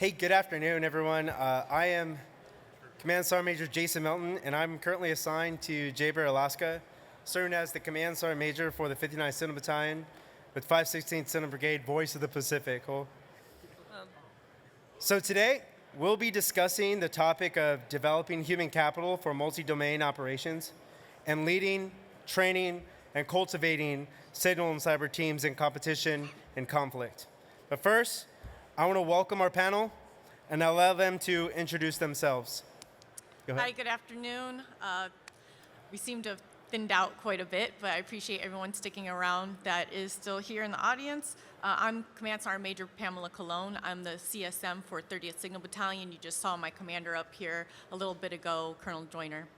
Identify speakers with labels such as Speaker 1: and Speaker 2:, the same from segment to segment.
Speaker 1: Hey, good afternoon, everyone. I am Command Sergeant Major Jason Melton, and I'm currently assigned to Jaber, Alaska, serving as the Command Sergeant Major for the 59th Signal Battalion with 516th Signal Brigade, Voice of the Pacific. Cool. So today, we'll be discussing the topic of developing human capital for multi-domain operations and leading, training, and cultivating signal and cyber teams in competition and conflict. But first, I want to welcome our panel and allow them to introduce themselves. Go ahead.
Speaker 2: Hi, good afternoon. We seem to have thinned out quite a bit, but I appreciate everyone sticking around that is still here in the audience. I'm Command Sergeant Major Pamela Colon. I'm the CSM for 30th Signal Battalion. You just saw my commander up here a little bit ago, Colonel Joyner.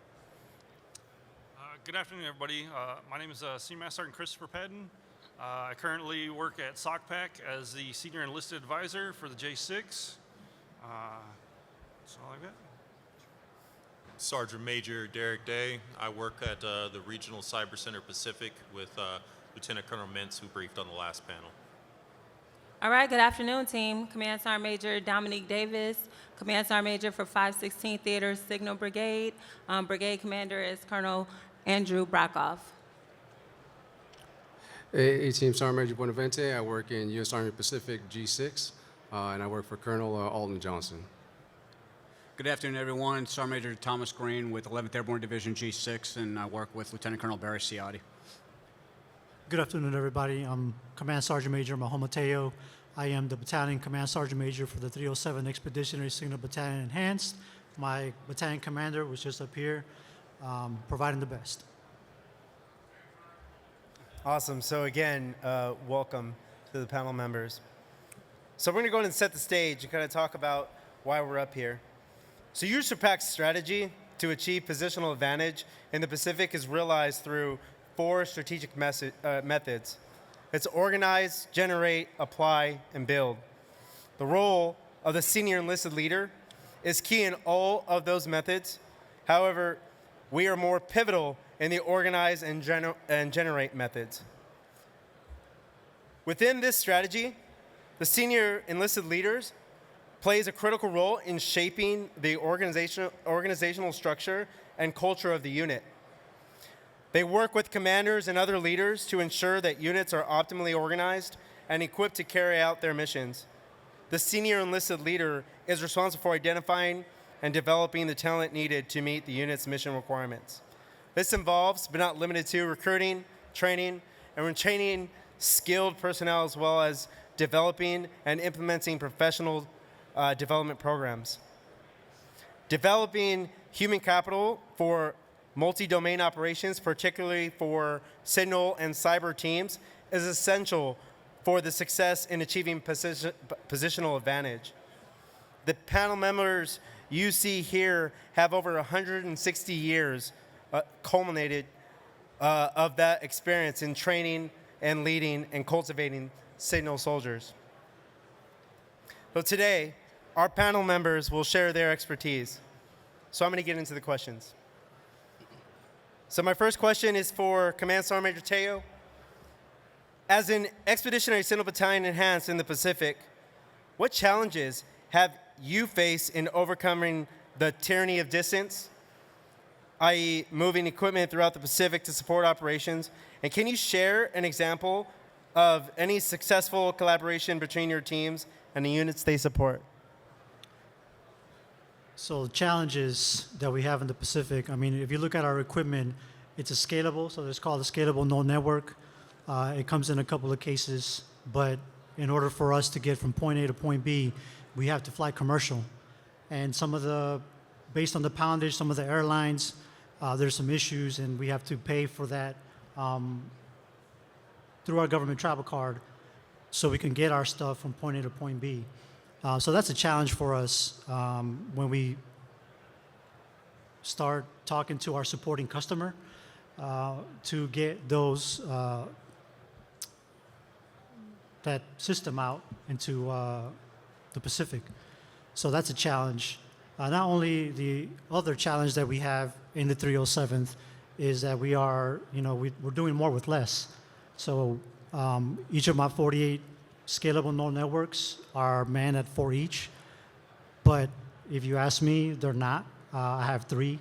Speaker 3: Good afternoon, everybody. My name is Senior Master Sergeant Christopher Padden. I currently work at SOCPAC as the Senior Enlisted Advisor for the J6. That's all I've got.
Speaker 4: Sergeant Major Derek Day. I work at the Regional Cyber Center Pacific with Lieutenant Colonel Mintz, who briefed on the last panel.
Speaker 5: All right, good afternoon, team. Command Sergeant Major Dominique Davis, Command Sergeant Major for 516 Theater Signal Brigade. Brigade Commander is Colonel Andrew Brockoff.
Speaker 6: Hey, Team Sergeant Major Buenavente. I work in U.S. Army Pacific G6, and I work for Colonel Alden Johnson.
Speaker 7: Good afternoon, everyone. Sergeant Major Thomas Green with 11th Airborne Division G6, and I work with Lieutenant Colonel Barry Ciotti.
Speaker 8: Good afternoon, everybody. I'm Command Sergeant Major Maho Mateo. I am the Battalion Command Sergeant Major for the 307 Expeditionary Signal Battalion Enhanced. My battalion commander was just up here, providing the best.
Speaker 1: Awesome. So again, welcome to the panel members. So we're going to go ahead and set the stage and kind of talk about why we're up here. So USAPAC's strategy to achieve positional advantage in the Pacific is realized through four strategic methods. It's organize, generate, apply, and build. The role of the senior enlisted leader is key in all of those methods. However, we are more pivotal in the organize and generate methods. Within this strategy, the senior enlisted leaders plays a critical role in shaping the organizational structure and culture of the unit. They work with commanders and other leaders to ensure that units are optimally organized and equipped to carry out their missions. The senior enlisted leader is responsible for identifying and developing the talent needed to meet the unit's mission requirements. This involves, but not limited to, recruiting, training, and retaining skilled personnel, as well as developing and implementing professional development programs. Developing human capital for multi-domain operations, particularly for signal and cyber teams, is essential for the success in achieving positional advantage. The panel members you see here have over 160 years culminated of that experience in training and leading and cultivating signal soldiers. So today, our panel members will share their expertise. So I'm going to get into the questions. So my first question is for Command Sergeant Major Teo. As an Expeditionary Signal Battalion Enhanced in the Pacific, what challenges have you faced in overcoming the tyranny of distance, i.e. moving equipment throughout the Pacific to support operations? And can you share an example of any successful collaboration between your teams and the units they support?
Speaker 8: So the challenges that we have in the Pacific, I mean, if you look at our equipment, it's a scalable, so it's called a scalable node network. It comes in a couple of cases, but in order for us to get from point A to point B, we have to fly commercial. And based on the poundage, some of the airlines, there's some issues, and we have to pay for that through our government travel card so we can get our stuff from point A to point B. So that's a challenge for us when we start talking to our supporting customer to get that system out into the Pacific. So that's a challenge. Not only the other challenge that we have in the 307th is that we're doing more with less. So each of my 48 scalable node networks are manned at 4 each. But if you ask me, they're not. I have 3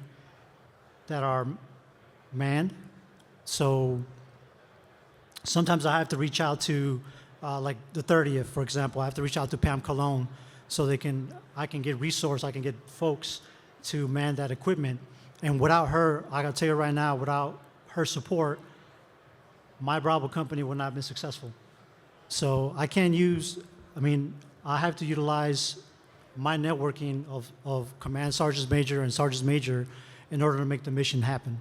Speaker 8: that are manned. So sometimes I have to reach out to, like the 30th, for example, I have to reach out to Pam Cologne so I can get resource, I can get folks to man that equipment. And without her, I gotta tell you right now, without her support, my Bravo company would not have been successful. So I can't I have to utilize my networking of command sergeants major and sergeants major in order to make the mission happen.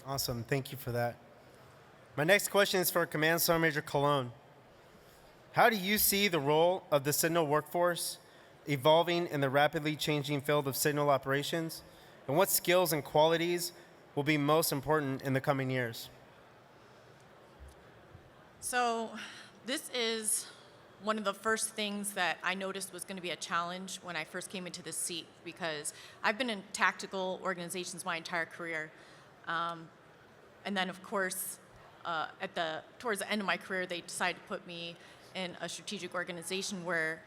Speaker 1: Awesome. Thank you for that. My next question is for Command Sergeant Major Cologne. How do you see the role of the signal workforce evolving in the rapidly changing field of signal operations? And what skills and qualities will be most important in the coming years?
Speaker 2: So this is one of the first things that I noticed was going to be a challenge when I first came into this seat, because I've been in tactical organizations my entire career. And then, of course, towards the end of my career, they decided to put me in a strategic organization where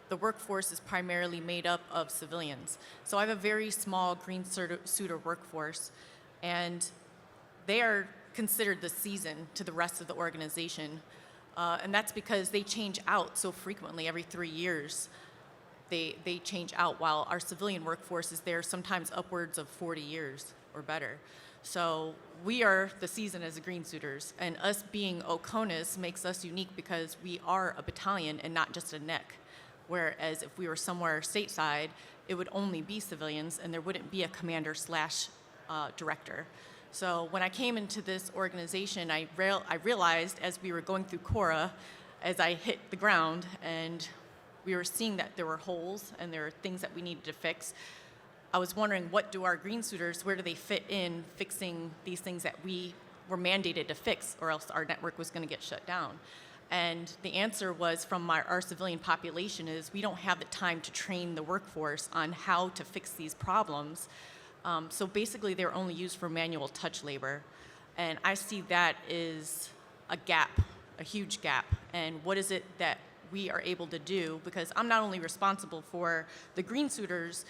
Speaker 2: the workforce is primarily made up of civilians. So I have a very small green suitor workforce, and they are considered the season to the rest of the organization. And that's because they change out so frequently. Every 3 years, they change out, while our civilian workforce is there sometimes upwards of 40 years or better. So we are the season as the green suiters, and us being OCONUS makes us unique because we are a battalion and not just a NEC. Whereas if we were somewhere stateside, it would only be civilians and there wouldn't be a commander / director. So when I came into this organization, I realized as we were going through Cora, as I hit the ground, and we were seeing that there were holes and there were things that we needed to fix, I was wondering, what do our green suiters, where do they fit in fixing these things that we were mandated to fix, or else our network was going to get shut down? And the answer was from our civilian population is we don't have the time to train the workforce on how to fix these problems. So basically, they're only used for manual touch labor. And I see that is a gap, a huge gap. And what is it that we are able to do? Because I'm not only responsible for the green suiters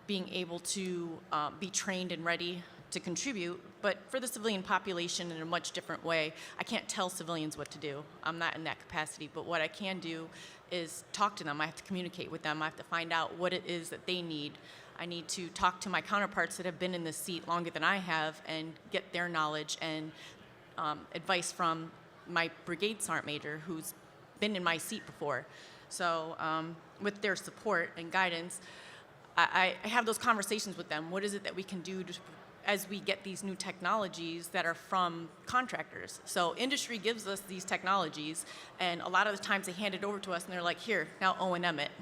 Speaker 2: being able to be trained and ready to contribute, but for the civilian population in a much different way. I can't tell civilians what to do. I'm not in that capacity, but what I can do is talk to them. I have to communicate with them. I have to find out what it is that they need. I need to talk to my counterparts that have been in this seat longer than I have and get their knowledge and advice from my brigade sergeant major who's been in my seat before. So with their support and guidance, I have those conversations with them. What is it that we can do as we get these new technologies that are from contractors? So industry gives us these technologies, and a lot of the times they hand it over to us, and they're like, here, now O&M it.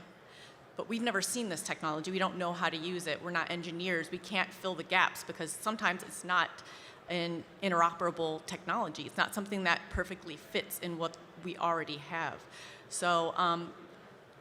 Speaker 2: But we've never seen this technology. We don't know how to use it. We're not engineers. We can't fill the gaps because sometimes it's not an interoperable technology. It's not something that perfectly fits in what we already have. So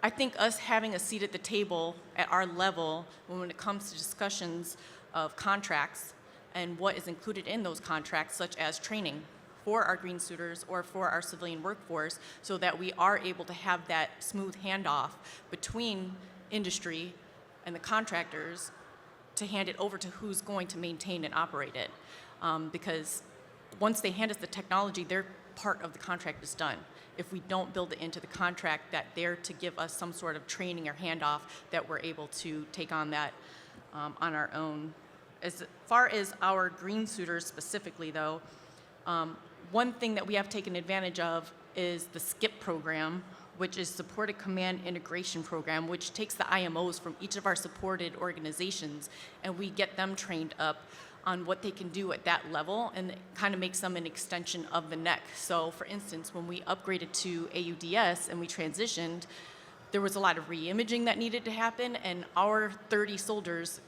Speaker 2: I think us having a seat at the table at our level when it comes to discussions of contracts and what is included in those contracts, such as training for our green suiters or for our civilian workforce, so that we are able to have that smooth handoff between industry and the contractors to hand it over to who's going to maintain and operate it. Because once they hand us the technology, their part of the contract is done. If we don't build it into the contract that they're to give us some sort of training or handoff, that we're able to take on that on our own. As far as our green suiters specifically, though, one thing that we have taken advantage of is the SCIP program, which is Supported Command Integration Program, which takes the IMOs from each of our supported organizations, and we get them trained up on what they can do at that level, and it kind of makes them an extension of the NEC. So for instance, when we upgraded to AUDS and we transitioned, there was a lot of re-imaging that needed to happen, and our 30 soldiers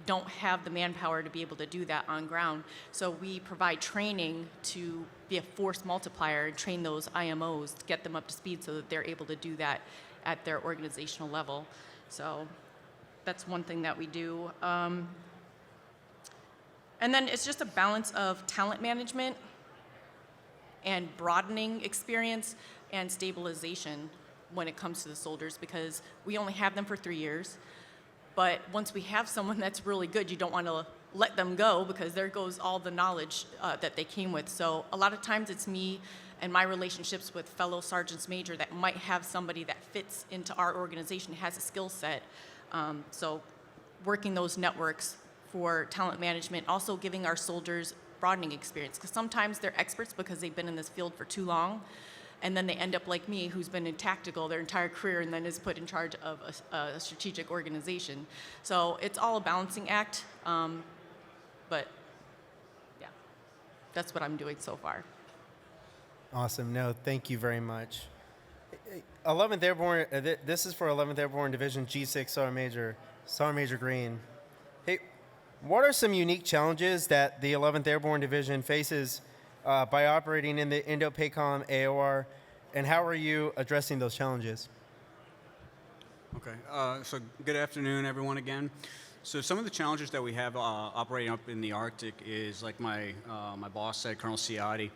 Speaker 2: don't have the manpower to be able to do that on ground. So we provide training to be a force multiplier and train those IMOs to get them up to speed so that they're able to do that at their organizational level. So that's one thing that we do. And then it's just a balance of talent management and broadening experience and stabilization. when it comes to the soldiers, because we only have them for 3 years. But once we have someone that's really good, you don't want to let them go, because there goes all the knowledge that they came with. So a lot of times it's me and my relationships with fellow sergeants major that might have somebody that fits into our organization, has a skill set. So working those networks for talent management, also giving our soldiers broadening experience, because sometimes they're experts because they've been in this field for too long, and then they end up like me, who's been in tactical their entire career and then is put in charge of a strategic organization. So it's all a balancing act, but yeah, that's what I'm doing so far.
Speaker 1: Awesome. No, thank you very much. 11th Airborne, this is for 11th Airborne Division G6 Sergeant Major Green. Hey, what are some unique challenges that the 11th Airborne Division faces by operating in the Indo-PACOM AOR, and how are you addressing those challenges?
Speaker 7: Okay, so good afternoon, everyone, again. So some of the challenges that we have operating up in the Arctic is, like my boss said, Colonel Ciotti,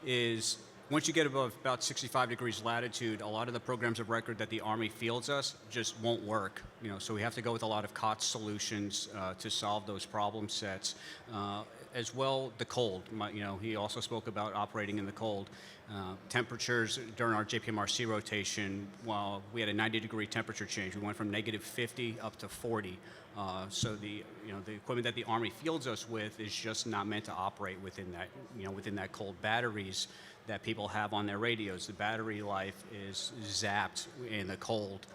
Speaker 7: is once you get above about 65 degrees latitude, a lot of the programs of record that the Army fields us just won't work. So we have to go with a lot of COTS solutions to solve those problem sets. As well, the cold. He also spoke about operating in the cold. Temperatures during our JPMRC rotation, while we had a 90-degree temperature change, we went from -50 up to 40. So the equipment that the Army fields us with is just not meant to operate within that cold. Batteries that people have on their radios, the battery life is zapped in the cold.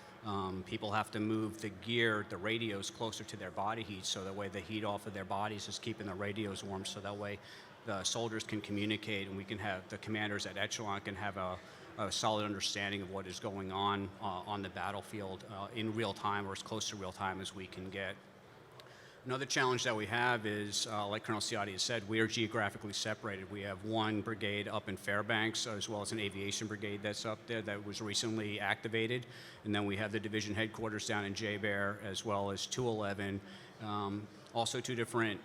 Speaker 7: People have to move the gear, the radios, closer to their body heat, so that way the heat off of their bodies is keeping the radios warm, so that way the soldiers can communicate, and we can have the commanders at Echelon can have a solid understanding of what is going on the battlefield in real time, or as close to real time as we can get. Another challenge that we have is, like Colonel Ciotti has said, we are geographically separated. We have one brigade up in Fairbanks, as well as an aviation brigade that's up there that was recently activated. And then we have the division headquarters down in J-Bear, as well as 211. Also two different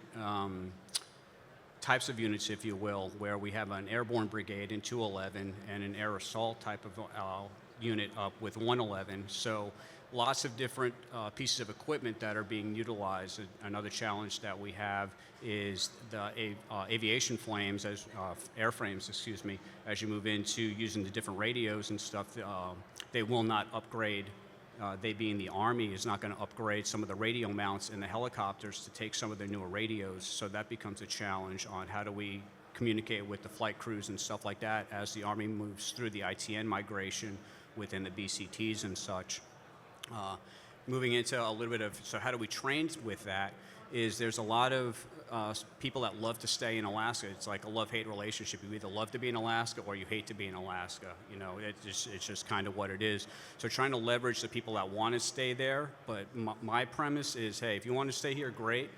Speaker 7: types of units, if you will, where we have an airborne brigade in 211 and an air assault type of unit up with 111. So lots of different pieces of equipment that are being utilized. Another challenge that we have is the aviation flames, as airframes, excuse me, as you move into using the different radios and stuff, they will not upgrade. They being the Army is not going to upgrade some of the radio mounts in the helicopters to take some of their newer radios. So that becomes a challenge on how do we communicate with the flight crews and stuff like that as the Army moves through the ITN migration within the BCTs and such. Moving into a little bit of, so how do we train with that, is there's a lot of people that love to stay in Alaska. It's like a love-hate relationship. You either love to be in Alaska or you hate to be in Alaska. It's just kind of what it is. So trying to leverage the people that want to stay there, but my premise is, hey, if you want to stay here, great,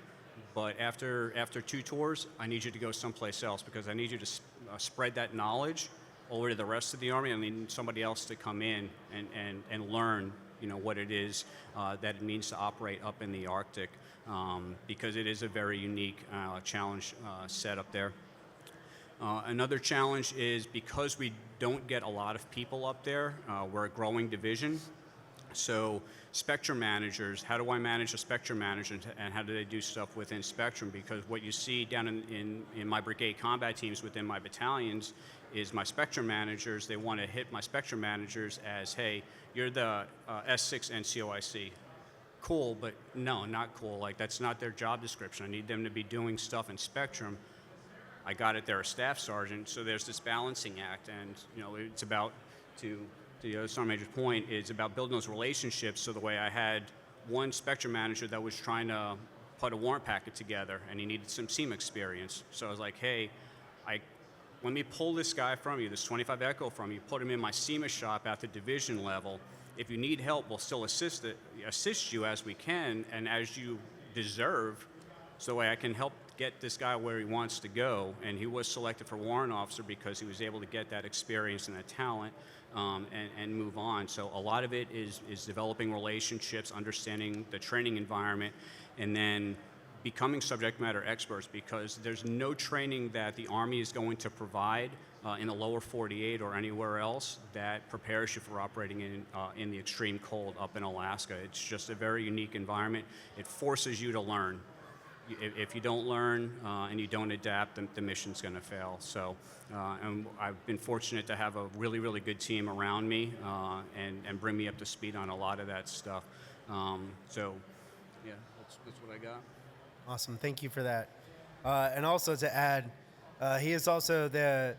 Speaker 7: but after 2 tours, I need you to go someplace else, because I need you to spread that knowledge over to the rest of the Army. I need somebody else to come in and learn what it is that it means to operate up in the Arctic, because it is a very unique challenge set up there. Another challenge is, because we don't get a lot of people up there, we're a growing division. So spectrum managers, how do I manage a spectrum manager, and how do they do stuff within spectrum? Because what you see down in my brigade combat teams within my battalions is my spectrum managers, they want to hit my spectrum managers as, hey, you're the S6 NCOIC. Cool, but no, not cool. Like, that's not their job description. I need them to be doing stuff in spectrum. I got it, they're a staff sergeant, so there's this balancing act, and it's about, to the other Sergeant Major's point, it's about building those relationships. So the way I had one spectrum manager that was trying to put a warrant packet together, and he needed some SEAM experience. So I was like, hey, let me pull this guy from you, this 25 Echo from you, put him in my SEMA shop at the division level. If you need help, we'll still assist you as we can and as you deserve, so that way I can help get this guy where he wants to go. And he was selected for warrant officer because he was able to get that experience and that talent and move on. So a lot of it is developing relationships, understanding the training environment, and then becoming subject matter experts, because there's no training that the Army is going to provide in the lower 48 or anywhere else that prepares you for operating in the extreme cold up in Alaska. It's just a very unique environment. It forces you to learn. If you don't learn and you don't adapt, the mission's going to fail. So, and I've been fortunate to have a really, really good team around me and bring me up to speed on a lot of that stuff. So, yeah, that's what I got.
Speaker 1: Awesome. Thank you for that. And also to add, he is also the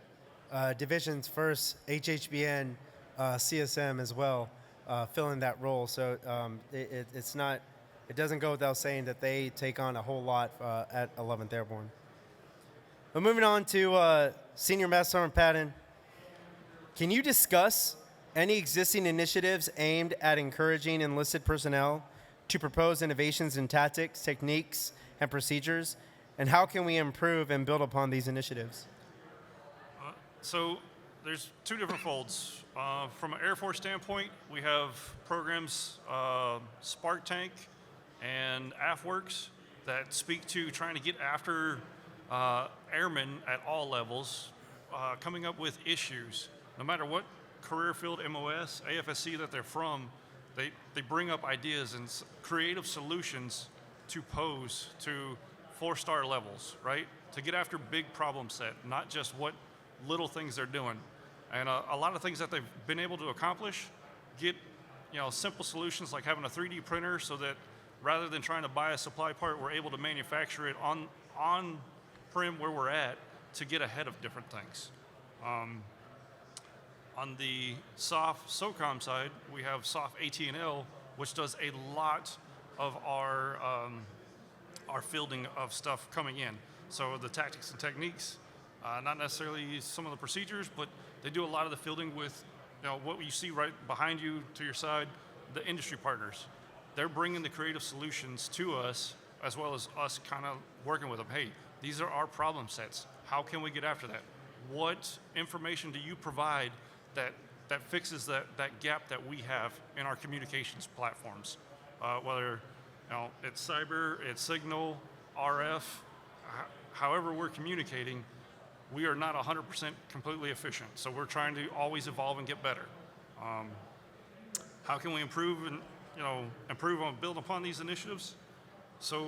Speaker 1: division's first HHBN CSM as well, filling that role. So it's not, it doesn't go without saying that they take on a whole lot at 11th Airborne. But moving on to Senior Master Sergeant Patton, can you discuss any existing initiatives aimed at encouraging enlisted personnel to propose innovations in tactics, techniques, and procedures, and how can we improve and build upon these initiatives?
Speaker 3: So there's two different folds. From an Air Force standpoint, we have programs, Spark Tank and AFWorks, that speak to trying to get after airmen at all levels, coming up with issues. No matter what career field, MOS, AFSC that they're from, they bring up ideas and creative solutions to pose to 4-star levels, right? To get after big problem set, not just what little things they're doing. And a lot of things that they've been able to accomplish, get simple solutions like having a 3D printer so that rather than trying to buy a supply part, we're able to manufacture it on prim where we're at to get ahead of different things. On the SOF SOCOM side, we have SOF AT&L, which does a lot of our fielding of stuff coming in. So the tactics and techniques, not necessarily some of the procedures, but they do a lot of the fielding with what you see right behind you to your side, the industry partners. They're bringing the creative solutions to us, as well as us kind of working with them. Hey, these are our problem sets. How can we get after that? What information do you provide that fixes that gap that we have in our communications platforms? Whether it's cyber, it's signal, RF, however we're communicating, we are not 100% completely efficient. So we're trying to always evolve and get better. How can we improve and improve on, build upon these initiatives? So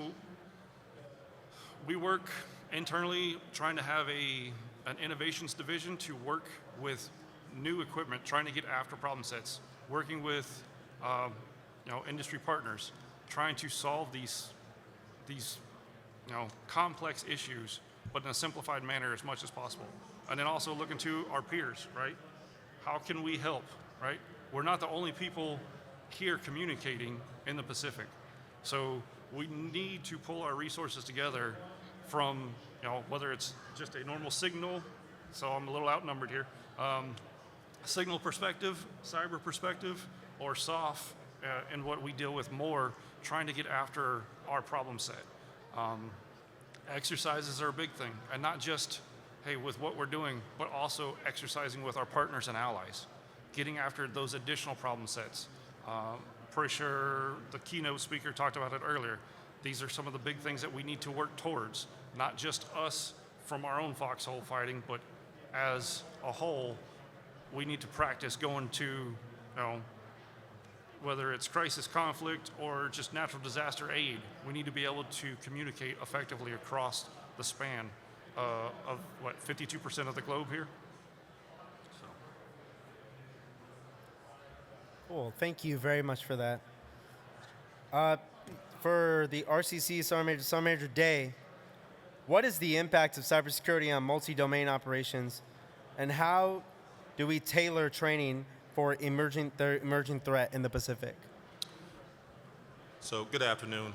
Speaker 3: we work internally trying to have an innovations division to work with new equipment, trying to get after problem sets, working with industry partners, trying to solve these complex issues, but in a simplified manner as much as possible. And then also looking to our peers, right? How can we help, right? We're not the only people here communicating in the Pacific. So we need to pull our resources together from, whether it's just a normal signal, so I'm a little outnumbered here, signal perspective, cyber perspective, or SOF, and what we deal with more, trying to get after our problem set. Exercises are a big thing, and not just, hey, with what we're doing, but also exercising with our partners and allies, getting after those additional problem sets. Pretty sure the keynote speaker talked about it earlier. These are some of the big things that we need to work towards, not just us from our own foxhole fighting, but as a whole, we need to practice going to, whether it's crisis conflict or just natural disaster aid, we need to be able to communicate effectively across the span of 52% of the globe here. So.
Speaker 1: Cool. Thank you very much for that. For the RCC Sergeant Major Day, what is the impact of cybersecurity on multi-domain operations, and how do we tailor training for the emerging threat in the Pacific?
Speaker 4: So good afternoon.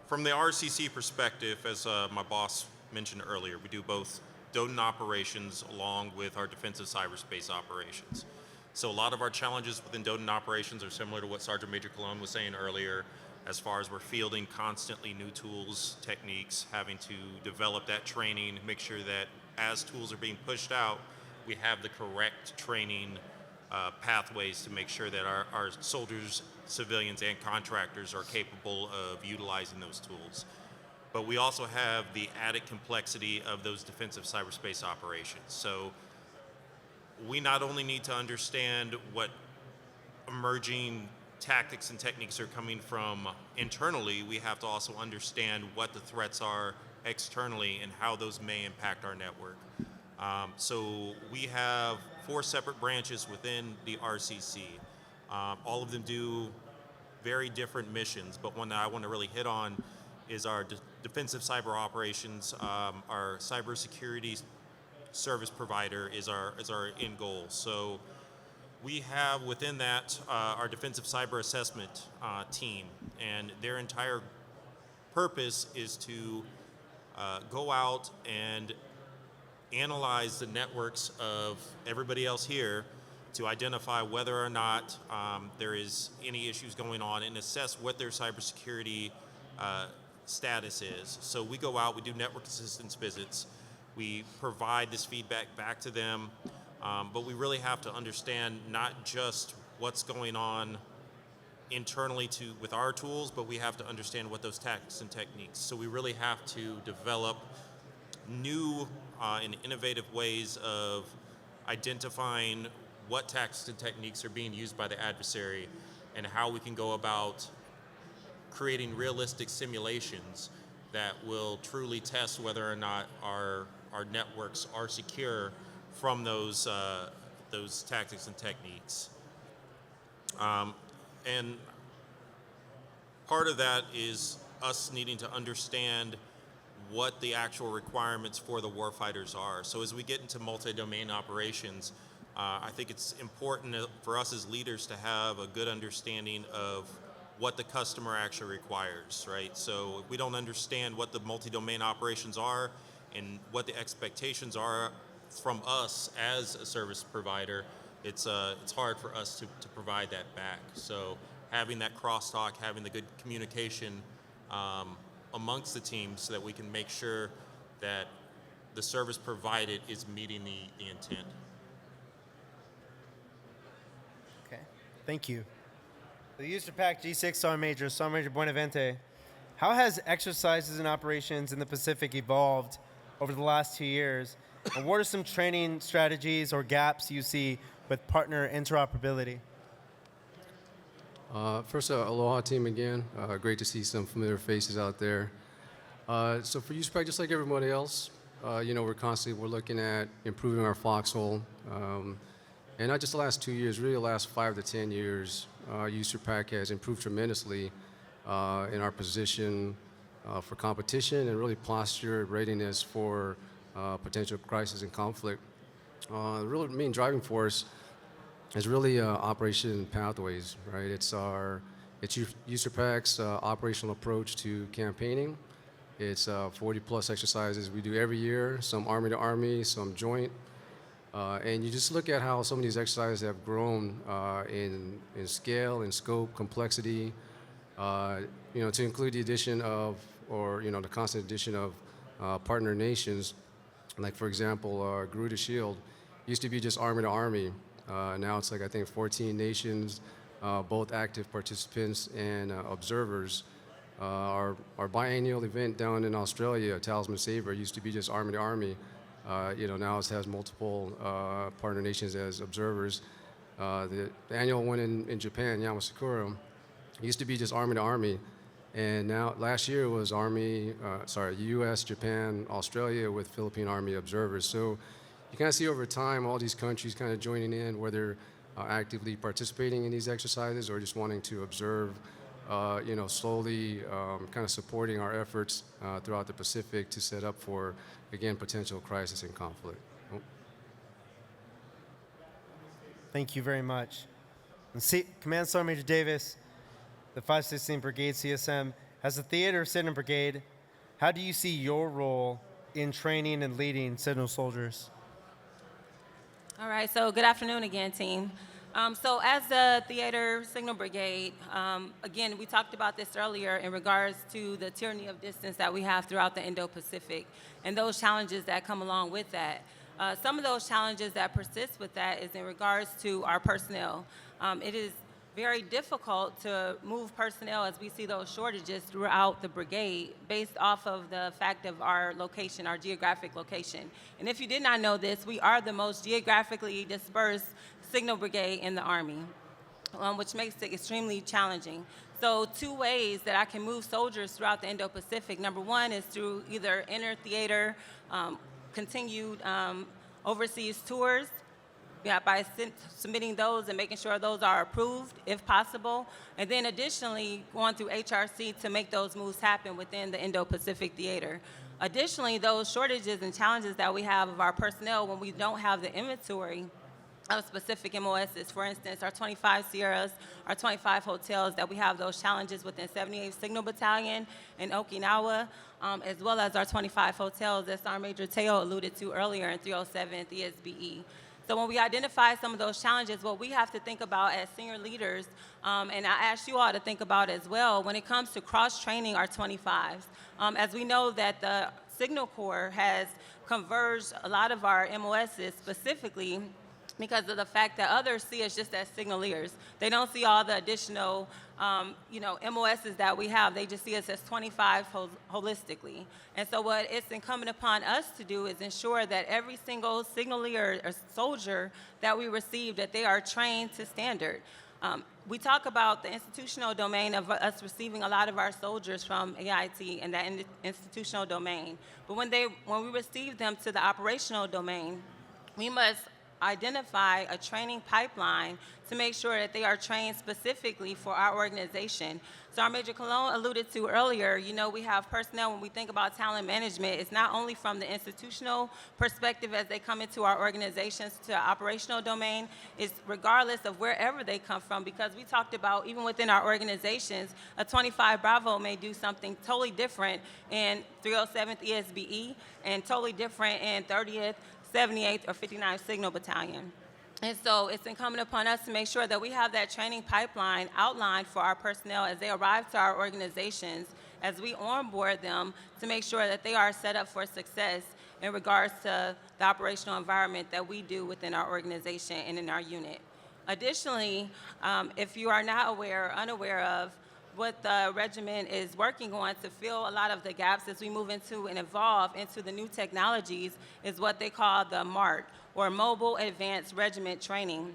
Speaker 4: From the RCC perspective, as my boss mentioned earlier, we do both DOTN operations along with our defensive cyberspace operations. So a lot of our challenges within DOTN operations are similar to what Sergeant Major Colon was saying earlier, as far as we're fielding constantly new tools, techniques, having to develop that training, make sure that as tools are being pushed out, we have the correct training pathways to make sure that our soldiers, civilians, and contractors are capable of utilizing those tools. but we also have the added complexity of those defensive cyberspace operations. So we not only need to understand what emerging tactics and techniques are coming from internally, we have to also understand what the threats are externally and how those may impact our network. So we have 4 separate branches within the RCC. All of them do very different missions, but one that I want to really hit on is our defensive cyber operations. Our cybersecurity service provider is our end goal. So we have within that our defensive cyber assessment team, and their entire purpose is to go out and analyze the networks of everybody else here to identify whether or not there is any issues going on and assess what their cybersecurity status is. So we go out, we do network assistance visits, we provide this feedback back to them, but we really have to understand not just what's going on internally with our tools, but we have to understand what those tactics and techniques. So we really have to develop new and innovative ways of identifying what tactics and techniques are being used by the adversary and how we can go about creating realistic simulations that will truly test whether or not our networks are secure from those tactics and techniques. And part of that is us needing to understand what the actual requirements for the warfighters are. So as we get into multi-domain operations, I think it's important for us as leaders to have a good understanding of what the customer actually requires, right? So if we don't understand what the multi-domain operations are and what the expectations are from us as a service provider, it's hard for us to provide that back. So having that crosstalk, having the good communication amongst the teams so that we can make sure that the service provided is meeting the intent.
Speaker 1: Okay, thank you. The User Pack G6 Sergeant Major Buenavente, how has exercises and operations in the Pacific evolved over the last 2 years? And what are some training strategies or gaps you see with partner interoperability?
Speaker 6: First, aloha team again. Great to see some familiar faces out there. So for USPAC, just like everybody else, we're looking at improving our foxhole. And not just the last 2 years, really the last 5 to 10 years, USPAC has improved tremendously in our position for competition and really posture readiness for potential crisis and conflict. The real main driving force is really operation pathways, right? It's USPAC's operational approach to campaigning. It's 40 plus exercises we do every year, some Army to Army, some joint. And you just look at how some of these exercises have grown in scale, in scope, complexity, to include the addition of, the constant addition of partner nations. Like, for example, Garuda Shield used to be just Army to Army. Now it's like, I think, 14 nations, both active participants and observers. Our biennial event down in Australia, Talisman Saber, used to be just Army to Army. Now it has multiple partner nations as observers. The annual one in Japan, Yamasakura, used to be just Army to Army. And now, last year was U.S., Japan, Australia with Philippine Army observers. So you kind of see over time all these countries kind of joining in, whether actively participating in these exercises or just wanting to observe, slowly kind of supporting our efforts throughout the Pacific to set up for, again, potential crisis and conflict.
Speaker 1: Thank you very much. And Command Sergeant Major Davis, the 516th Brigade CSM, as a theater Sentinel Brigade, how do you see your role in training and leading Sentinel soldiers?
Speaker 5: All right, so good afternoon again, team. So as the Theater Signal Brigade, again, we talked about this earlier in regards to the tyranny of distance that we have throughout the Indo-Pacific and those challenges that come along with that. Some of those challenges that persist with that is in regards to our personnel. It is very difficult to move personnel as we see those shortages throughout the brigade based off of the fact of our location, our geographic location. And if you did not know this, we are the most geographically dispersed signal brigade in the Army, which makes it extremely challenging. So 2 ways that I can move soldiers throughout the Indo-Pacific. Number one is through either inter-theater, continued overseas tours, by submitting those and making sure those are approved if possible, and then additionally going through HRC to make those moves happen within the Indo-Pacific theater. Additionally, those shortages and challenges that we have of our personnel when we don't have the inventory of specific MOSs, for instance, our 25 Sierras, our 25 hotels, that we have those challenges within 78th Signal Battalion in Okinawa, as well as our 25 hotels that Sergeant Major Teo alluded to earlier in 307th ESBE. So when we identify some of those challenges, what we have to think about as senior leaders, and I ask you all to think about as well, when it comes to cross-training our 25s, as we know that the Signal Corps has converged a lot of our MOSs specifically because of the fact that others see us just as signaleers. They don't see all the additional MOSs that we have. They just see us as 25 holistically. And so what it's incumbent upon us to do is ensure that every single signaleer or soldier that we receive, that they are trained to standard. We talk about the institutional domain of us receiving a lot of our soldiers from AIT and that institutional domain. But when we receive them to the operational domain, we must identify a training pipeline to make sure that they are trained specifically for our organization. So our Major Colon alluded to earlier, we have personnel, when we think about talent management, it's not only from the institutional perspective as they come into our organizations to operational domain, it's regardless of wherever they come from, because we talked about even within our organizations, a 25 Bravo may do something totally different in 307th ESBE and totally different in 30th, 78th, or 59th Signal Battalion. And so it's incumbent upon us to make sure that we have that training pipeline outlined for our personnel as they arrive to our organizations, as we onboard them, to make sure that they are set up for success in regards to the operational environment that we do within our organization and in our unit. Additionally, if you are not aware or unaware of what the regiment is working on to fill a lot of the gaps as we move into and evolve into the new technologies, is what they call the MART, or Mobile Advanced Regiment Training.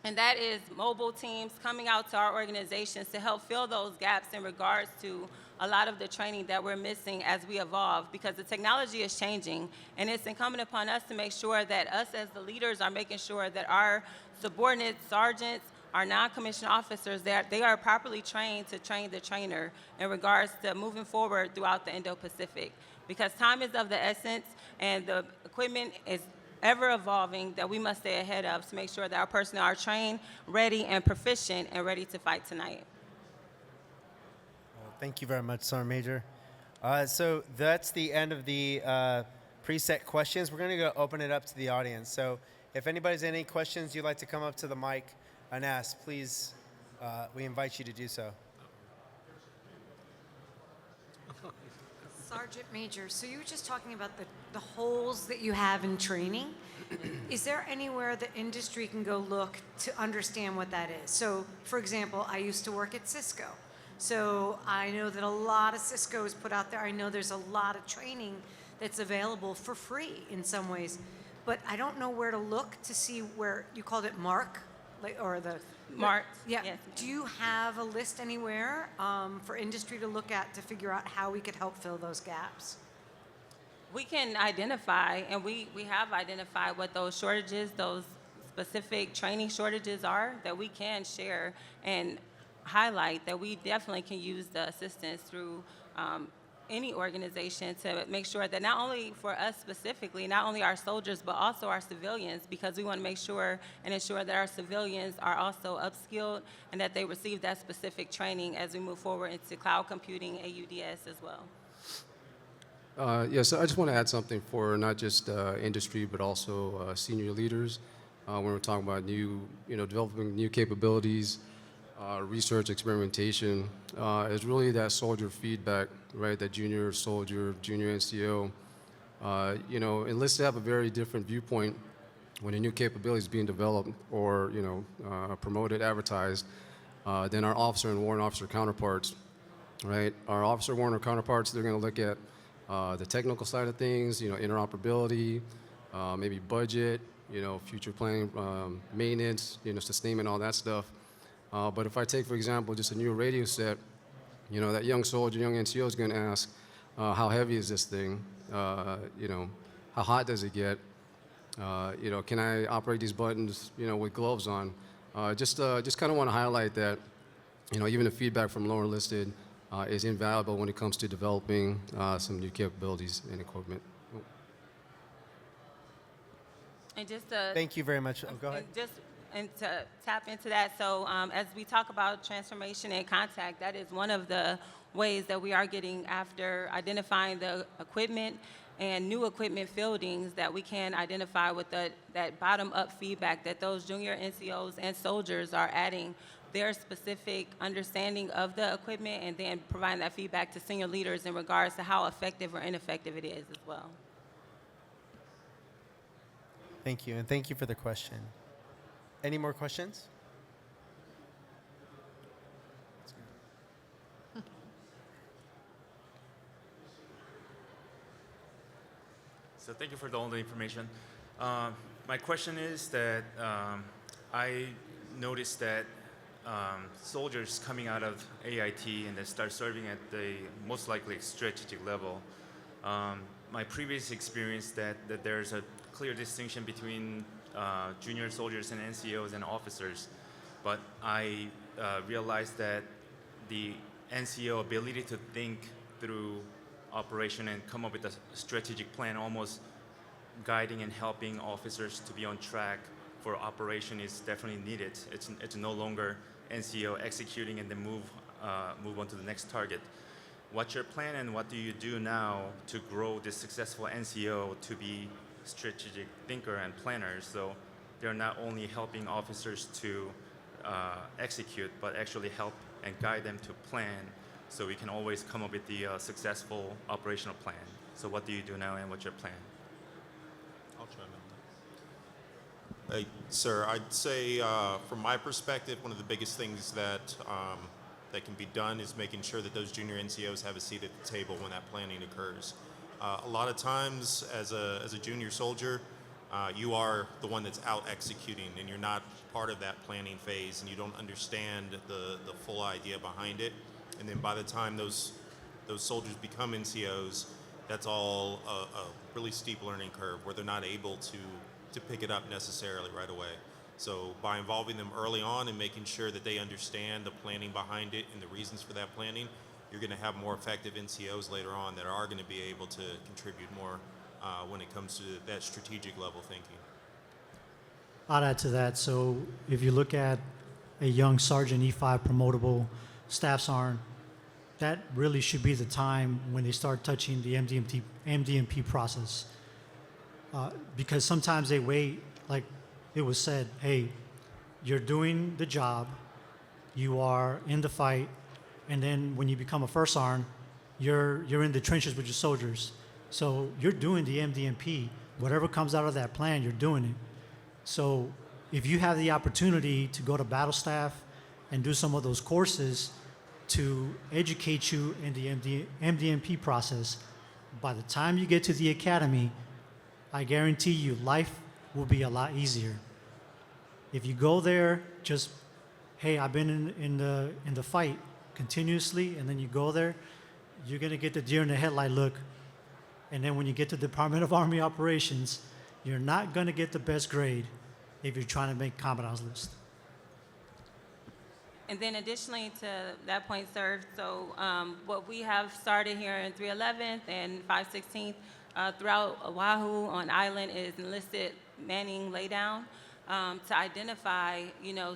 Speaker 5: And that is mobile teams coming out to our organizations to help fill those gaps in regards to a lot of the training that we're missing as we evolve, because the technology is changing, and it's incumbent upon us to make sure that us as the leaders are making sure that our subordinate sergeants, our non-commissioned officers, that they are properly trained to train the trainer in regards to moving forward throughout the Indo-Pacific. Because time is of the essence, and the equipment is ever evolving, that we must stay ahead of to make sure that our personnel are trained, ready, and proficient, and ready to fight tonight.
Speaker 1: Thank you very much, Sergeant Major. So that's the end of the preset questions. We're going to go open it up to the audience. So if anybody's any questions you'd like to come up to the mic and ask, please, we invite you to do so.
Speaker 9: Sergeant Major, so you were just talking about the holes that you have in training. Is there anywhere the industry can go look to understand what that is? So, for example, I used to work at Cisco. So I know that a lot of Cisco is put out there. I know there's a lot of training that's available for free in some ways. But I don't know where to look to see where, you called it MARC, or the...
Speaker 5: MARC,
Speaker 9: yeah.
Speaker 5: yes.
Speaker 9: Do you have a list anywhere for industry to look at to figure out how we could help fill those gaps?
Speaker 5: We can identify, and we have identified what those shortages, those specific training shortages are, that we can share and highlight, that we definitely can use the assistance through any organization to make sure that not only for us specifically, not only our soldiers, but also our civilians, because we want to make sure and ensure that our civilians are also upskilled and that they receive that specific training as we move forward into cloud computing, AUDS as well.
Speaker 6: Yes, I just want to add something for not just industry, but also senior leaders. When we're talking about developing new capabilities, research, experimentation, is really that soldier feedback, right? That junior soldier, junior NCO, enlists to have a very different viewpoint when a new capability is being developed or, promoted, advertised. than our officer and warrant officer counterparts, right? Our officer warrant counterparts, they're going to look at the technical side of things, interoperability, maybe budget, future planning, maintenance, sustainment, all that stuff. But if I take, for example, just a new radio set, that young soldier, young NCO is going to ask, how heavy is this thing? How hot does it get? Can I operate these buttons, with gloves on? Just kind of want to highlight that, even the feedback from lower enlisted is invaluable when it comes to developing some new capabilities and equipment.
Speaker 5: And just
Speaker 1: Thank you very much. Go ahead.
Speaker 5: And to tap into that, so as we talk about transformation and contact, that is one of the ways that we are getting after identifying the equipment and new equipment fieldings that we can identify with that bottom-up feedback that those junior NCOs and soldiers are adding their specific understanding of the equipment and then providing that feedback to senior leaders in regards to how effective or ineffective it is as well.
Speaker 1: Thank you, and thank you for the question. Any more questions?
Speaker 10: So thank you for all the information. My question is that I noticed that soldiers coming out of AIT and they start serving at the most likely strategic level. My previous experience that there's a clear distinction between junior soldiers and NCOs and officers, but I realized that the NCO ability to think through operation and come up with a strategic plan, almost guiding and helping officers to be on track for operation, is definitely needed. It's no longer NCO executing and then move on to the next target. What's your plan and what do you do now to grow this successful NCO to be strategic thinker and planners, so they're not only helping officers to execute, but actually help and guide them to plan, so we can always come up with the successful operational plan. So what do you do now and what's your plan?
Speaker 4: I'll chime in. Hey, sir, I'd say from my perspective, one of the biggest things that can be done is making sure that those junior NCOs have a seat at the table when that planning occurs. A lot of times, as a junior soldier, you are the one that's out executing, and you're not part of that planning phase, and you don't understand the full idea behind it. And then by the time those soldiers become NCOs, that's all a really steep learning curve where they're not able to pick it up necessarily right away. So by involving them early on and making sure that they understand the planning behind it and the reasons for that planning, you're going to have more effective NCOs later on that are going to be able to contribute more when it comes to that strategic level thinking.
Speaker 8: I'd add to that. So if you look at a young sergeant E5 promotable staff sergeant, that really should be the time when they start touching the MDMP process. Because sometimes they wait, like it was said, hey, you're doing the job, you are in the fight, and then when you become a first sergeant, you're in the trenches with your soldiers. So you're doing the MDMP. Whatever comes out of that plan, you're doing it. So if you have the opportunity to go to battle staff and do some of those courses to educate you in the MDMP process, by the time you get to the academy, I guarantee you life will be a lot easier. If you go there just, hey, I've been in the fight continuously, and then you go there, you're gonna get the deer in the headlight look. And then when you get to the Department of Army Operations, you're not gonna get the best grade if you're trying to make commandant's list.
Speaker 5: And then additionally to that point, sir, so what we have started here in 311th and 516th throughout Oahu on island is enlisted manning laydown to identify,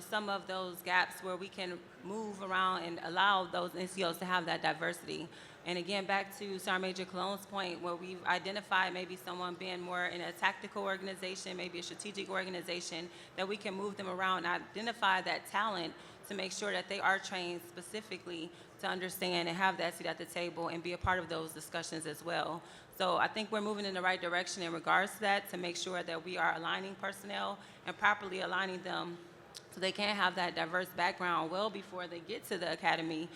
Speaker 5: some of those gaps where we can move around and allow those NCOs to have that diversity. And again, back to Sergeant Major Cologne's point, where we've identified maybe someone being more in a tactical organization, maybe a strategic organization, that we can move them around and identify that talent to make sure that they are trained specifically to understand and have that seat at the table and be a part of those discussions as well. So I think we're moving in the right direction in regards to that, to make sure that we are aligning personnel and properly aligning them So they can have that diverse background well before they get to the academy,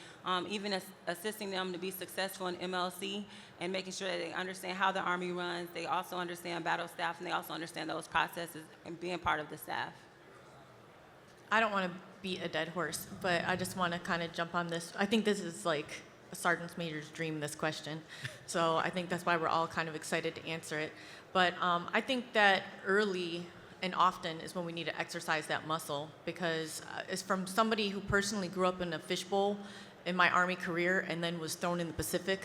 Speaker 5: even assisting them to be successful in MLC and making sure that they understand how the Army runs. They also understand battle staff, and they also understand those processes and being part of the staff.
Speaker 2: I don't want to beat a dead horse, but I just want to kind of jump on this. I think this is like a sergeant major's dream, this question. So I think that's why we're all kind of excited to answer it. But I think that early and often is when we need to exercise that muscle, because it's from somebody who personally grew up in a fishbowl in my Army career and then was thrown in the Pacific,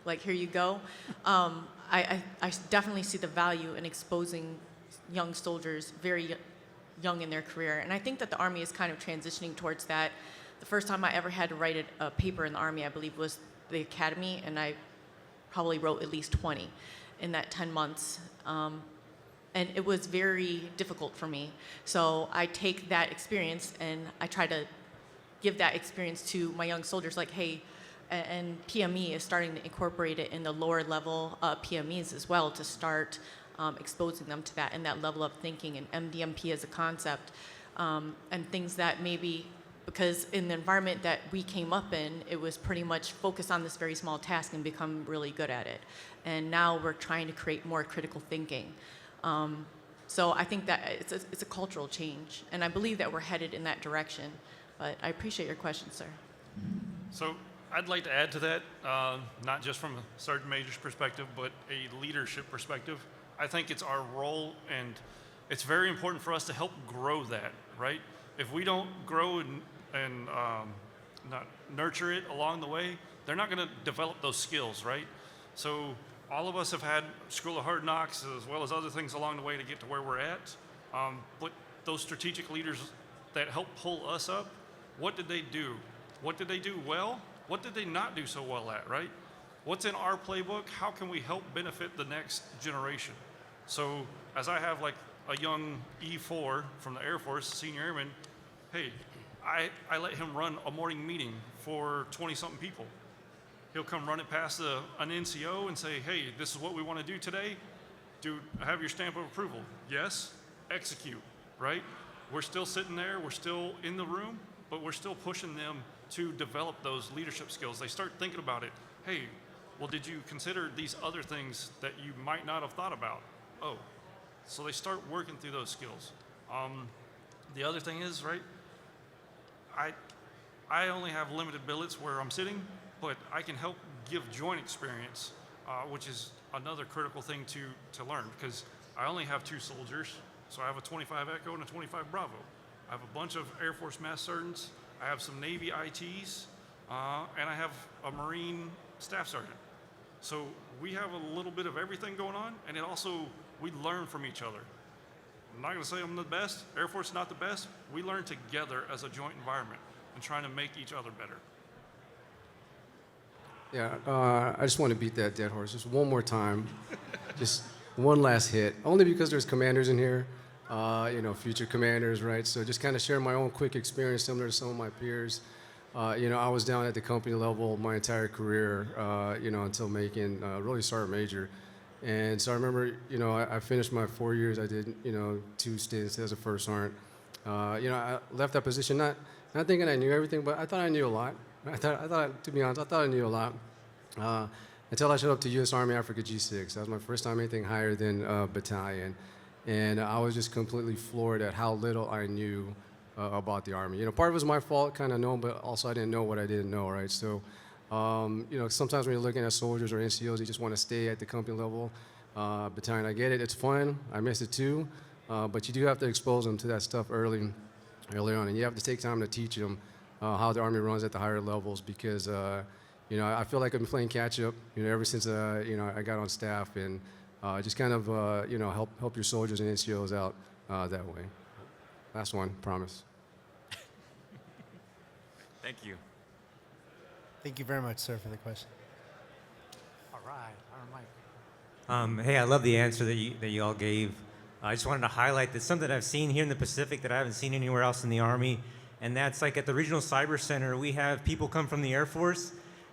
Speaker 2: like here you go. I definitely see the value in exposing young soldiers very young in their career. And I think that the Army is kind of transitioning towards that. The first time I ever had to write a paper in the Army, I believe, was the academy, and I probably wrote at least 20 in that 10 months. And it was very difficult for me. So I take that experience and I try to give that experience to my young soldiers, like, hey, and PME is starting to incorporate it in the lower level PMEs as well, to start exposing them to that and that level of thinking, and MDMP as a concept, and things that maybe, because in the environment that we came up in, it was pretty much focus on this very small task and become really good at it. And now we're trying to create more critical thinking. So I think that it's a cultural change, and I believe that we're headed in that direction. But I appreciate your question, sir.
Speaker 3: So I'd like to add to that, not just from a sergeant major's perspective, but a leadership perspective. I think it's our role, and it's very important for us to help grow that, right? If we don't grow and not nurture it along the way, they're not going to develop those skills, right? So all of us have had School of Hard Knocks as well as other things along the way to get to where we're at. But those strategic leaders that help pull us up, what did they do? What did they do well? What did they not do so well at, right? What's in our playbook? How can we help benefit the next generation? So as I have like a young E4 from the Air Force, senior airman, hey, I let him run a morning meeting for 20-something people. He'll come run it past an NCO and say, hey, this is what we want to do today. Do I have your stamp of approval? Yes. Execute, right? We're still sitting there. We're still in the room, but we're still pushing them to develop those leadership skills. They start thinking about it. Hey, well, did you consider these other things that you might not have thought about? Oh, so they start working through those skills. The other thing is, right, I only have limited billets where I'm sitting, but I can help give joint experience, which is another critical thing to learn, because I only have 2 soldiers, so I have a 25 Echo and a 25 Bravo. I have a bunch of Air Force Master Sergeants, I have some Navy ITs, and I have a Marine Staff Sergeant. So we have a little bit of everything going on, and it also, we learn from each other. I'm not going to say I'm the best. Air Force is not the best. We learn together as a joint environment and trying to make each other better.
Speaker 6: Yeah, I just want to beat that dead horse just one more time. Just one last hit. Only because there's commanders in here, future commanders, right? So just kind of share my own quick experience similar to some of my peers. I was down at the company level my entire career, until making really sergeant major. And so I remember, I finished my 4 years. I did, 2 stints as a first sergeant. I left that position not thinking I knew everything, but I thought I knew a lot. I thought, to be honest, I thought I knew a lot until I showed up to U.S. Army Africa G6. That was my first time anything higher than battalion, and I was just completely floored at how little I knew about the Army. Part of it was my fault, kind of knowing, but also I didn't know what I didn't know, right? So, sometimes when you're looking at soldiers or NCOs, you just want to stay at the company level. Battalion, I get it, it's fun. I miss it too, but you do have to expose them to that stuff early on, and you have to take time to teach them how the Army runs at the higher levels, because I feel like I've been playing catch up ever since I got on staff, and just kind of help your soldiers and NCOs out that way. Last one, promise.
Speaker 10: Thank you.
Speaker 1: Thank you very much, sir, for the question.
Speaker 8: All right, Mike.
Speaker 11: Hey, I love the answer that you all gave. I just wanted to highlight that something I've seen here in the Pacific that I haven't seen anywhere else in the Army, and that's like at the Regional Cyber Center, we have people come from the Air Force,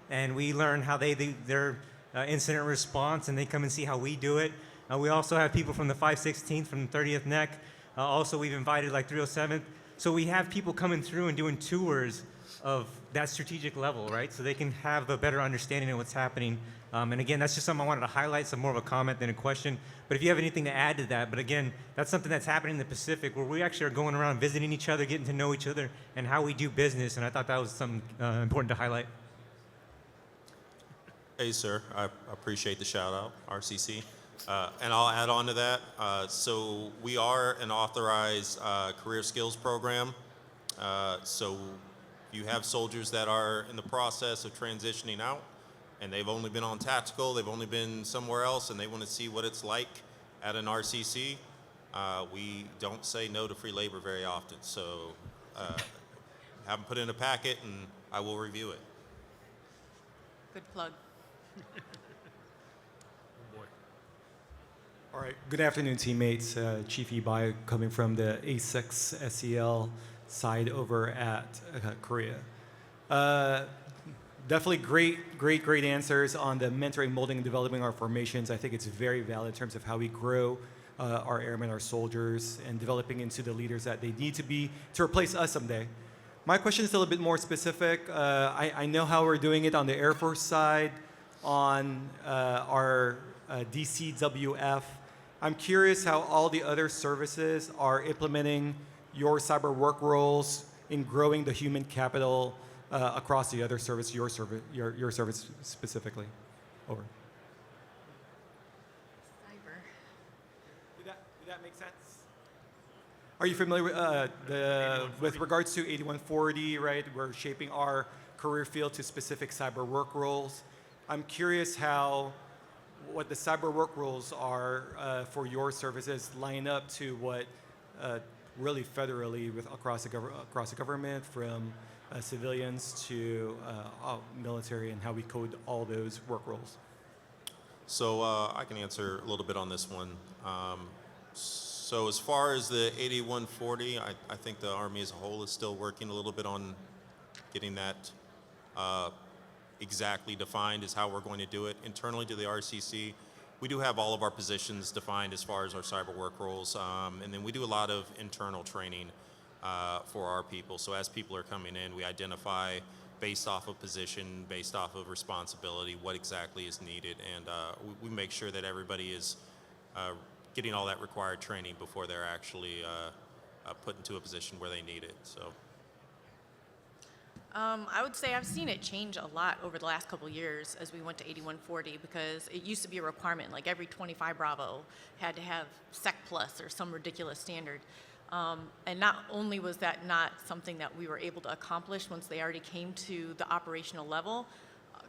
Speaker 11: and we learn how they do their incident response, and they come and see how we do it. We also have people from the 516th, from the 30th NEC. Also, we've invited like 307th So we have people coming through and doing tours of that strategic level, right? So they can have a better understanding of what's happening. And again, that's just something I wanted to highlight, some more of a comment than a question. But if you have anything to add to that, but again, that's something that's happening in the Pacific where we actually are going around visiting each other, getting to know each other, and how we do business. And I thought that was something important to highlight.
Speaker 4: Hey, sir. I appreciate the shout out, RCC. And I'll add on to that. So we are an authorized career skills program. So you have soldiers that are in the process of transitioning out, and they've only been on tactical, they've only been somewhere else, and they want to see what it's like at an RCC. We don't say no to free labor very often. So have them put in a packet, and I will review it.
Speaker 2: Good plug.
Speaker 12: All right. Good afternoon, teammates. Chief Ibai coming from the A6 SEL side over at Korea. Definitely great answers on the mentoring, molding, and developing our formations. I think it's very valid in terms of how we grow our airmen, our soldiers, and developing into the leaders that they need to be to replace us someday. My question is a little bit more specific. I know how we're doing it on the Air Force side, on our DCWF. I'm curious how all the other services are implementing your cyber work roles in growing the human capital across the other service, your service specifically. Over.
Speaker 2: Cyber.
Speaker 12: Did that make sense? Are you familiar with regards to 8140, right? We're shaping our career field to specific cyber work roles. I'm curious what the cyber work roles are for your services line up to what really federally across the government, from civilians to military, and how we code all those work roles.
Speaker 4: So I can answer a little bit on this one. So as far as the 8140, I think the Army as a whole is still working a little bit on getting that exactly defined as how we're going to do it. Internally to the RCC, we do have all of our positions defined as far as our cyber work roles, and then we do a lot of internal training for our people. So as people are coming in, we identify based off of position, based off of responsibility, what exactly is needed, and we make sure that everybody is getting all that required training before they're actually put into a position where they need it. So.
Speaker 2: I would say I've seen it change a lot over the last couple years as we went to 8140, because it used to be a requirement, like every 25 Bravo had to have Sec Plus or some ridiculous standard. And not only was that not something that we were able to accomplish once they already came to the operational level,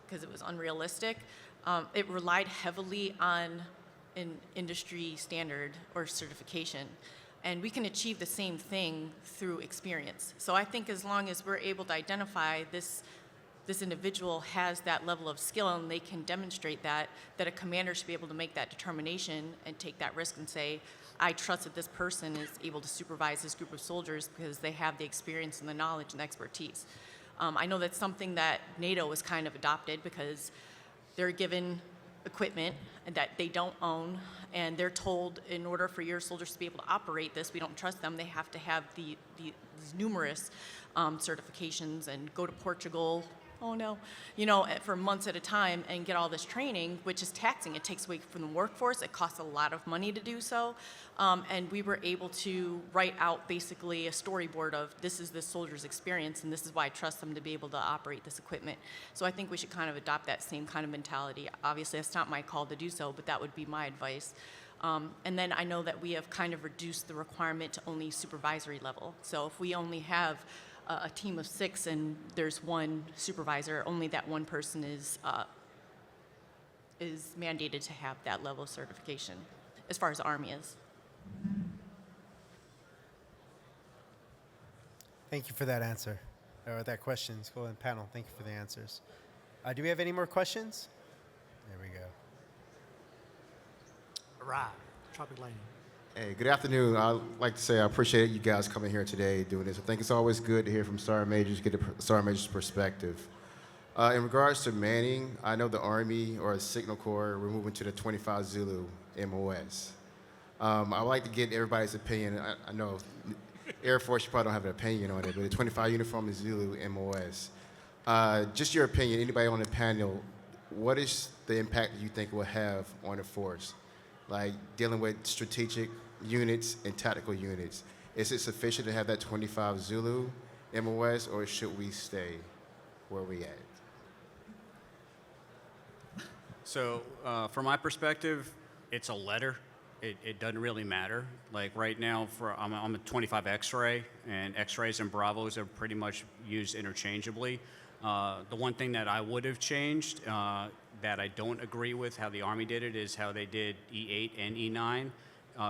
Speaker 2: because it was unrealistic, it relied heavily on an industry standard or certification. And we can achieve the same thing through experience. So I think as long as we're able to identify this individual has that level of skill and they can demonstrate that a commander should be able to make that determination and take that risk and say, I trust that this person is able to supervise this group of soldiers because they have the experience and the knowledge and expertise. I know that's something that NATO has kind of adopted, because they're given equipment that they don't own, and they're told in order for your soldiers to be able to operate this, we don't trust them, they have to have these numerous certifications and go to Portugal, for months at a time and get all this training, which is taxing. It takes away from the workforce. It costs a lot of money to do so. And we were able to write out basically a storyboard of this is this soldier's experience and this is why I trust them to be able to operate this equipment. So I think we should kind of adopt that same kind of mentality. Obviously, it's not my call to do so, but that would be my advice. And then I know that we have kind of reduced the requirement to only supervisory level. So if we only have a team of 6 and there's one supervisor, only that one person is mandated to have that level of certification, as far as the Army is.
Speaker 1: Thank you for that answer, or that question. School and panel, thank you for the answers. Do we have any more questions? There we go.
Speaker 8: Right. Tropic lightning.
Speaker 13: Hey, good afternoon. I'd like to say I appreciate you guys coming here today doing this. I think it's always good to hear from Sergeant Majors, get the Sergeant Major's perspective. In regards to manning, I know the Army or the Signal Corps, we're moving to the 25 Zulu MOS. I'd like to get everybody's opinion. I know Air Force, you probably don't have an opinion on it, but the 25 uniform is Zulu MOS. Just your opinion, anybody on the panel, what is the impact you think it will have on the force? Like dealing with strategic units and tactical units. Is it sufficient to have that 25 Zulu MOS, or should we stay where we at?
Speaker 7: So, from my perspective, it's a letter. It doesn't really matter. Like right now, I'm a 25 X-ray, and X-rays and Bravos are pretty much used interchangeably. The one thing that I would have changed, that I don't agree with how the Army did it, is how they did E8 and E9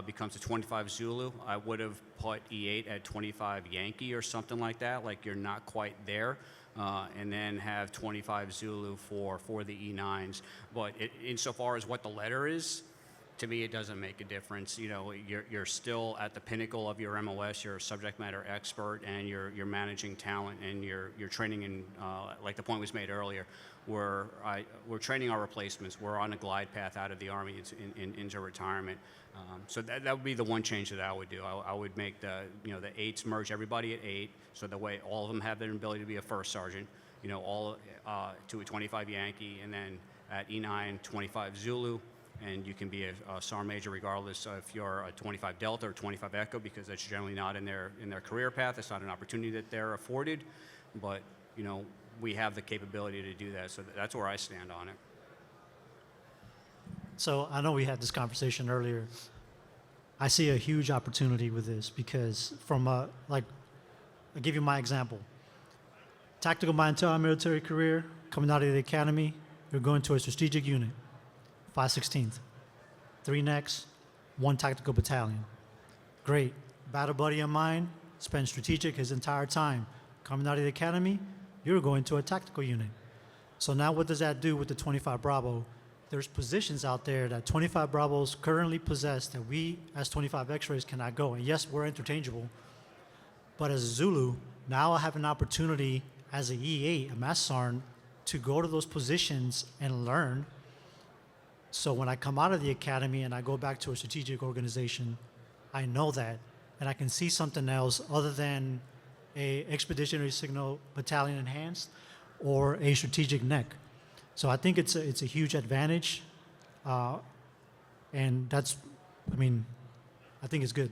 Speaker 7: becomes a 25 Zulu. I would have put E8 at 25 Yankee or something like that. Like you're not quite there. And then have 25 Zulu for the E9s. But insofar as what the letter is, to me, it doesn't make a difference. You know, you're still at the pinnacle of your MOS. You're a subject matter expert, and you're managing talent, and you're training in, like the point was made earlier, we're training our replacements. We're on a glide path out of the Army into retirement. So that would be the one change that I would do. I would make the 8s merge everybody at 8, so that way all of them have their ability to be a first sergeant. You know, all to a 25 Yankee, and then at E9, 25 Zulu. And you can be a SAR major regardless if you're a 25 Delta or 25 Echo, because that's generally not in their career path. It's not an opportunity that they're afforded, but you know, we have the capability to do that. So that's where I stand on it.
Speaker 8: So I know we had this conversation earlier. I see a huge opportunity with this because I'll give you my example. Tactical my entire military career, coming out of the academy, you're going to a strategic unit. 516th, 3 necks, 1 tactical battalion. Great. Battle buddy of mine spent strategic his entire time. Coming out of the academy, you're going to a tactical unit. So now what does that do with the 25 Bravo? There's positions out there that 25 Bravos currently possess that we as 25 X-rays cannot go. And yes, we're interchangeable, but as a Zulu, now I have an opportunity as an E8, a Master Sergeant, to go to those positions and learn. So when I come out of the academy and I go back to a strategic organization, I know that, and I can see something else other than a expeditionary signal battalion enhanced or a strategic neck. So I think it's a huge advantage, and I think it's good.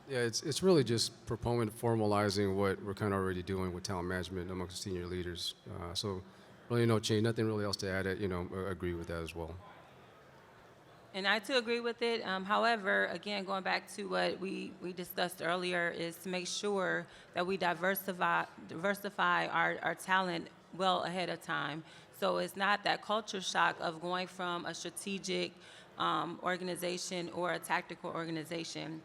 Speaker 6: Yeah, it's really just formalizing what we're kind of already doing with talent management amongst senior leaders. So really no change, nothing really else to add. Agree with that as well.
Speaker 5: And I too agree with it. However, again, going back to what we discussed earlier, is to make sure that we diversify our talent well ahead of time. So it's not that culture shock of going from a strategic organization or a tactical organization.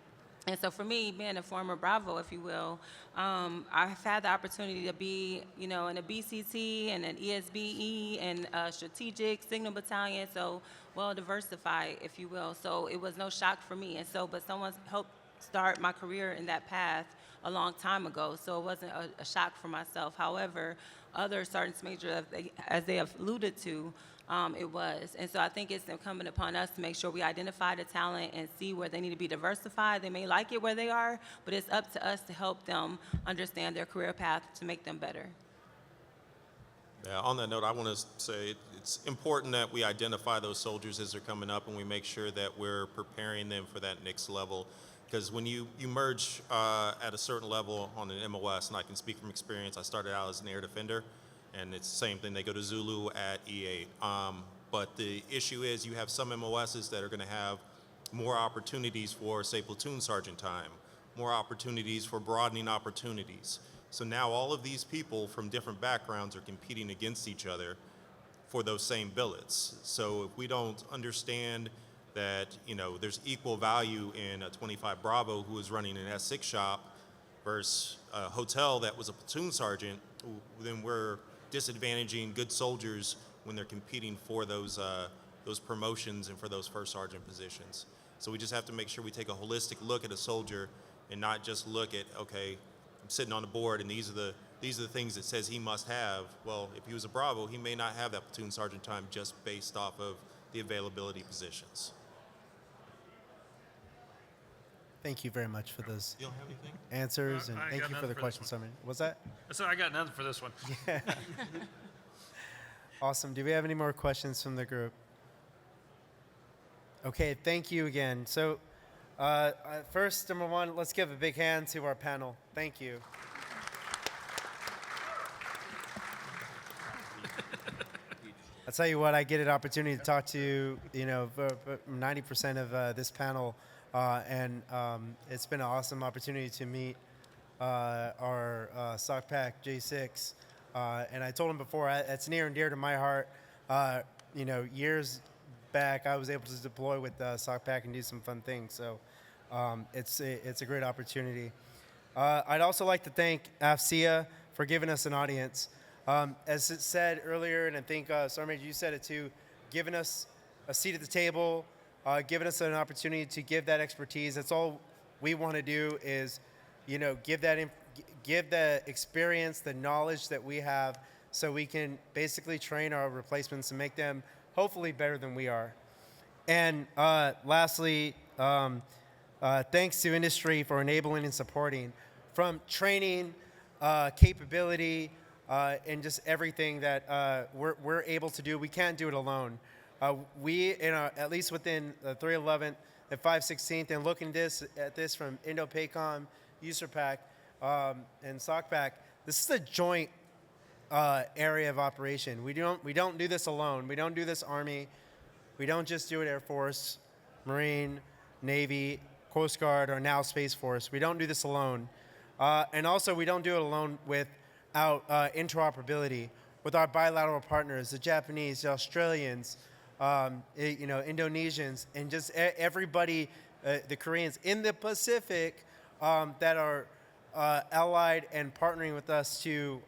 Speaker 5: And so for me, being a former Bravo, if you will, I've had the opportunity to be, in a BCT and an ESBE and a strategic signal battalion, so well diversified, if you will. So it was no shock for me. And so, but someone helped start my career in that path a long time ago, so it wasn't a shock for myself. However, other sergeants major, as they have alluded to, it was. And so I think it's incumbent upon us to make sure we identify the talent and see where they need to be diversified. They may like it where they are, but it's up to us to help them understand their career path to make them better.
Speaker 4: Yeah, on that note, I want to say it's important that we identify those soldiers as they're coming up, and we make sure that we're preparing them for that next level. Because when you merge at a certain level on an MOS, and I can speak from experience, I started out as an air defender, and it's the same thing. They go to Zulu at E8. But the issue is you have some MOSs that are going to have more opportunities for, say, platoon sergeant time, more opportunities for broadening opportunities. So now all of these people from different backgrounds are competing against each other for those same billets. So if we don't understand that, there's equal value in a 25 Bravo who is running an S6 shop versus a hotel that was a platoon sergeant, then we're disadvantaging good soldiers when they're competing for those promotions and for those first sergeant positions. So we just have to make sure we take a holistic look at a soldier and not just look at, okay, I'm sitting on the board and these are the things it says he must have. Well, if he was a Bravo, he may not have that platoon sergeant time just based off of the availability positions.
Speaker 1: Thank you very much for those
Speaker 4: You don't have anything?
Speaker 1: answers, and
Speaker 3: I
Speaker 1: thank
Speaker 3: got
Speaker 1: you for
Speaker 3: nothing
Speaker 1: the
Speaker 3: for this
Speaker 1: question
Speaker 3: one.
Speaker 1: summary. What's that?
Speaker 3: So I got nothing for this one.
Speaker 1: Awesome. Do we have any more questions from the group? Okay, thank you again. So, first, number one, let's give a big hand to our panel. Thank you. I'll tell you what, I get an opportunity to talk to, 90% of this panel, and it's been an awesome opportunity to meet our SOCPAC J6. And I told him before, it's near and dear to my heart. Years back, I was able to deploy with SOCPAC and do some fun things. So it's a great opportunity. I'd also like to thank AFCEA for giving us an audience. As it said earlier, and I think, Sarmaj, you said it too, giving us a seat at the table, giving us an opportunity to give that expertise. That's all we want to do is, give the experience, the knowledge that we have, so we can basically train our replacements and make them hopefully better than we are. And lastly, thanks to industry for enabling and supporting, from training, capability, and just everything that we're able to do. We can't do it alone. At least within the 311th and 516th, and looking at this from Indo-PACOM, USERPAC, and SOCPAC, this is a joint area of operation. We don't do this alone. We don't do this Army. We don't just do it Air Force, Marine, Navy, Coast Guard, or now Space Force. We don't do this alone. And also, we don't do it alone without interoperability with our bilateral partners, the Japanese, the Australians, Indonesians, and just everybody, the Koreans in the Pacific that are allied and partnering with us to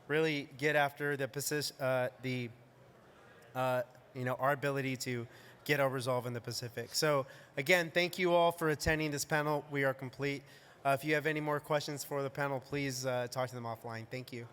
Speaker 1: really get after our ability to get our resolve in the Pacific. So again, thank you all for attending this panel. We are complete. If you have any more questions for the panel, please talk to them offline. Thank you.